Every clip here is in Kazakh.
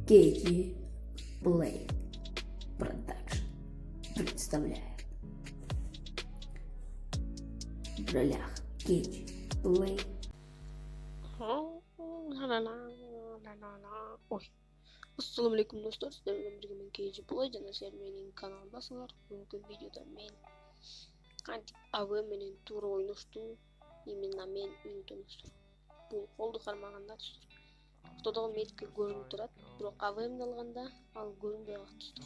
Кейти Плей Продакшн представляет. В ролях Кейти Плей. Ой. Ассаламу алейкум, достар. Сіздермен бірге мен Кейти Плей жана сіздер менің каналымдасыңар. Бүгінгі видеода мен кантип АВ менен туура ойноштум. Именно мен үйрөтөм достор. Бул колду кармаганда достор. Ортодогу метка көрүнүп турат, бирок АВМди алганда ал көрүнбөй калат достор.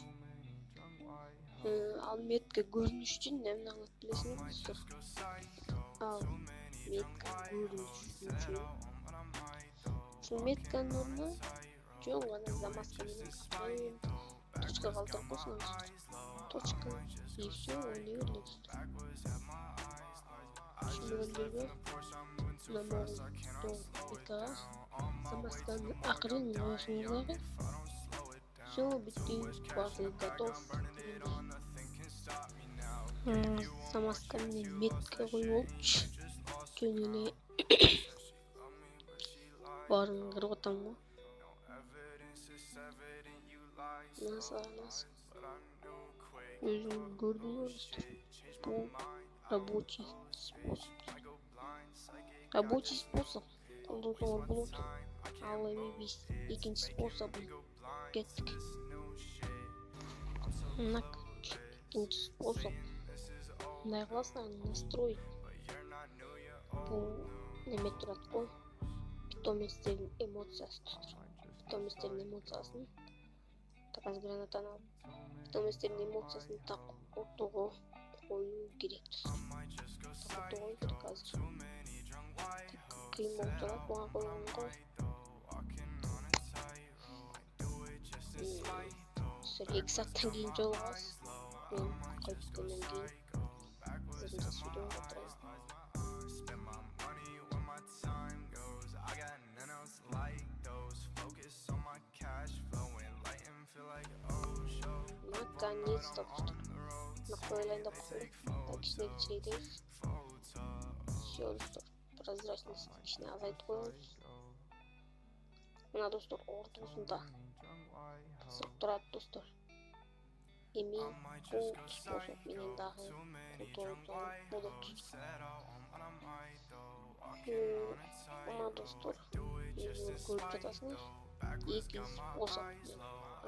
Ал метка көрүнүш үчүн эмне кылат билесиңер достор? Ал метка көрүнүш үчүн ушул метканын ордуна чоң гана замазка менен точка калтырып койсоңор достор. Точка и все, оне эле достор. Түшүнбөгөндөргө мына могул меткага замазканын акырын коесуңар дагы. Все, битти, баары готов. Замазка менен метка коюп болупчу. Чөң эле баарын кырып атам го. Өзүң көрдүңөр достор. Бул рабочий способ. Рабочий способ колдонсоңор болот. Ал эми биз экинчи способун кеттик. Мына экинчи способ. Мындай кыласың, настроить. Бул неме турат го. Питомецтердин эмоциясы достор. Питомецтердин эмоциясын так гранатаны алып, питомецтердин эмоциясын так ортого коюу керек достор. Так ортого коюу керек азыр. Кыйын болуп турат буга койгонго. Сиздер 2 сааттан кийин жолугасыз. Мен кайткандан кийин сиздердин видеону отурайын. Наконец-то достор. Нахуйлайын деп коелу. Так кичине все достор. Прозрачность кичине азайтып коебуз. Мына достор ортосунда сырт турат достор. Эми бул способ менен дагы колдонсоң болот достор. Мына достор, өзүңөр көрүп жатасыңар. Эки способ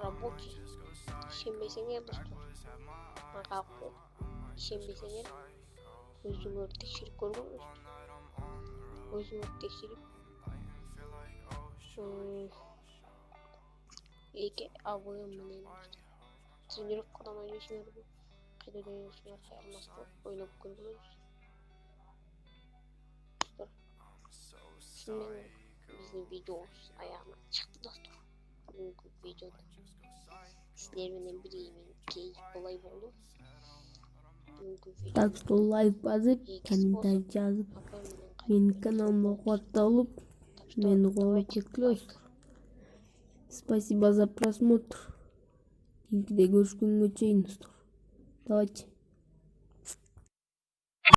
рабочий. Ишенбесеңер достор, мага ишенбесеңер өзүңөр текшерип көргүңүз. Өзүңөр текшерип эки АВ менен тренировкадан ойнойсуңарбы, кайда ойнойсуңар айырмасы ойноп көргүлөбүз. Достор, ушуну менен биздин видеобуз аягына чыкты достор. Бүгүнкү видеодо сиздер менен бирге мен Кейти Плей болду. Так что лайк басып, комментарий жазып, менин каналыма кубатта болуп, мени колдоп кеткиле. Спасибо за просмотр. Кийинкиде көрүшкөнгө чейин достор. Давайте.